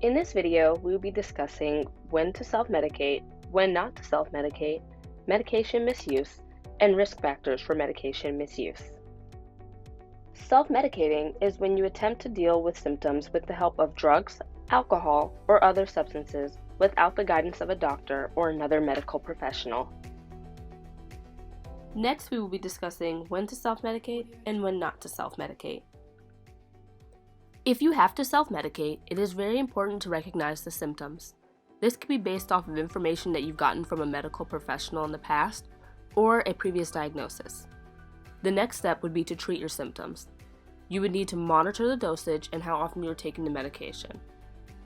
In this video, we will be discussing when to self-medicate, when not to self-medicate, medication misuse, and risk factors for medication misuse. Self-medicating is when you attempt to deal with symptoms with the help of drugs, alcohol, or other substances without the guidance of a doctor or another medical professional. Next, we will be discussing when to self-medicate and when not to self-medicate. If you have to self-medicate, it is very important to recognize the symptoms. This could be based off of information that you've gotten from a medical professional in the past or a previous diagnosis. The next step would be to treat your symptoms. You would need to monitor the dosage and how often you are taking the medication.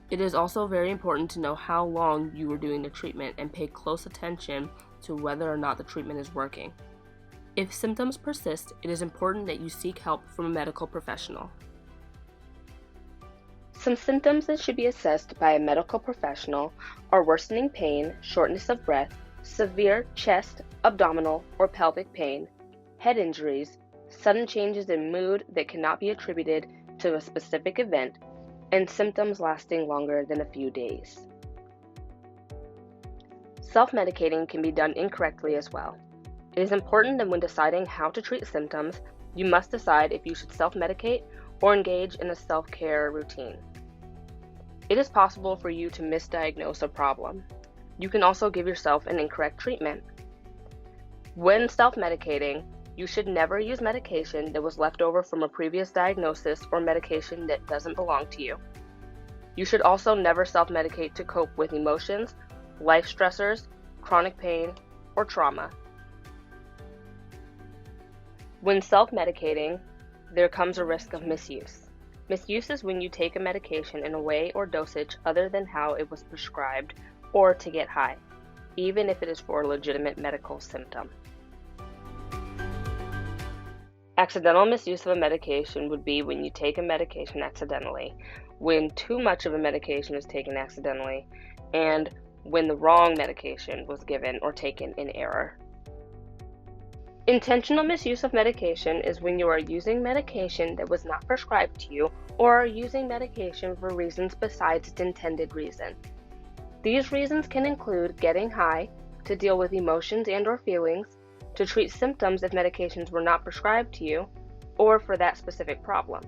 It is also very important to know how long you are doing the treatment and pay close attention to whether or not the treatment is working. If symptoms persist, it is important that you seek help from a medical professional. Some symptoms that should be assessed by a medical professional are worsening pain, shortness of breath, severe chest, abdominal, or pelvic pain, head injuries, sudden changes in mood that cannot be attributed to a specific event, and symptoms lasting longer than a few days. Self-medicating can be done incorrectly as well. It is important that when deciding how to treat symptoms, you must decide if you should self-medicate or engage in a self-care routine. It is possible for you to misdiagnose a problem. You can also give yourself an incorrect treatment. When self-medicating, you should never use medication that was left over from a previous diagnosis or medication that doesn't belong to you. You should also never self-medicate to cope with emotions, life stressors, chronic pain, or trauma. When self-medicating, there comes a risk of misuse. Misuse is when you take a medication in a way or dosage other than how it was prescribed or to get high, even if it is for a legitimate medical symptom. Accidental misuse of a medication would be when you take a medication accidentally, when too much of a medication is taken accidentally, and when the wrong medication was given or taken in error. Intentional misuse of medication is when you are using medication that was not prescribed to you or are using medication for reasons besides its intended reason. These reasons can include getting high, to deal with emotions and/or feelings, to treat symptoms if medications were not prescribed to you, or for that specific problem.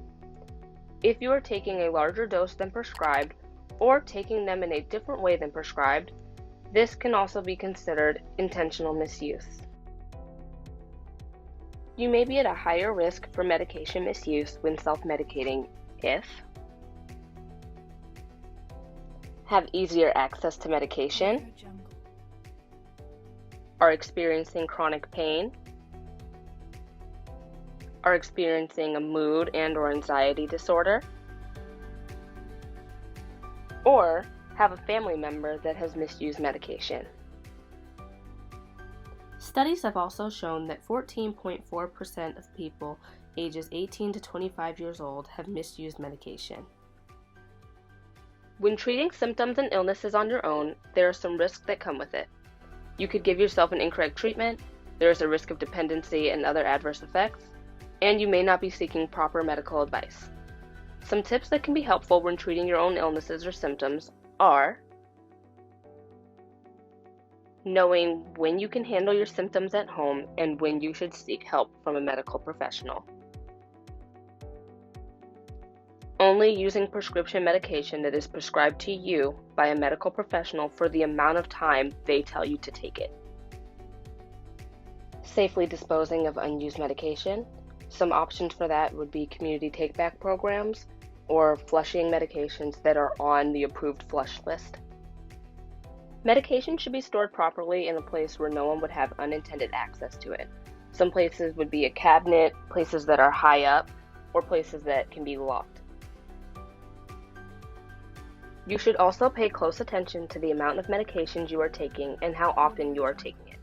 If you are taking a larger dose than prescribed or taking them in a different way than prescribed, this can also be considered intentional misuse. You may be at a higher risk for medication misuse when self-medicating if have easier access to medication, are experiencing chronic pain, are experiencing a mood and/or anxiety disorder, or have a family member that has misused medication. Studies have also shown that 14.4% of people ages 18 to 25 years old have misused medication. When treating symptoms and illnesses on your own, there are some risks that come with it. You could give yourself an incorrect treatment, there is a risk of dependency and other adverse effects, and you may not be seeking proper medical advice. Some tips that can be helpful when treating your own illnesses or symptoms are knowing when you can handle your symptoms at home and when you should seek help from a medical professional. Only using prescription medication that is prescribed to you by a medical professional for the amount of time they tell you to take it. Safely disposing of unused medication. Some options for that would be community take-back programs or flushing medications that are on the approved flush list. Medication should be stored properly in a place where no one would have unintended access to it. Some places would be a cabinet, places that are high up, or places that can be locked. You should also pay close attention to the amount of medications you are taking and how often you are taking it.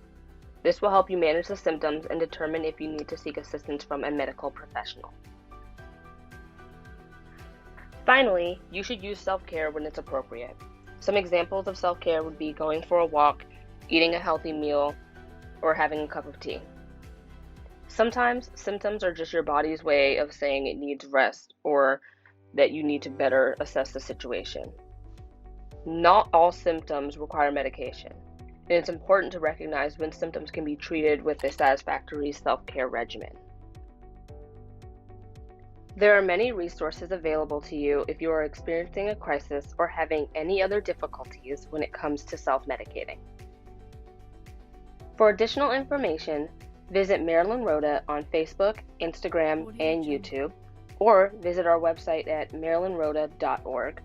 This will help you manage the symptoms and determine if you need to seek assistance from a medical professional. Finally, you should use self-care when it's appropriate. Some examples of self-care would be going for a walk, eating a healthy meal, or having a cup of tea. Sometimes symptoms are just your body's way of saying it needs rest or that you need to better assess the situation. Not all symptoms require medication, and it's important to recognize when symptoms can be treated with a satisfactory self-care regimen. There are many resources available to you if you are experiencing a crisis or having any other difficulties when it comes to self-medicating. For additional information, visit Marilyn Rhoda on Facebook, Instagram, and YouTube, or visit our website at marilynrhoda.org.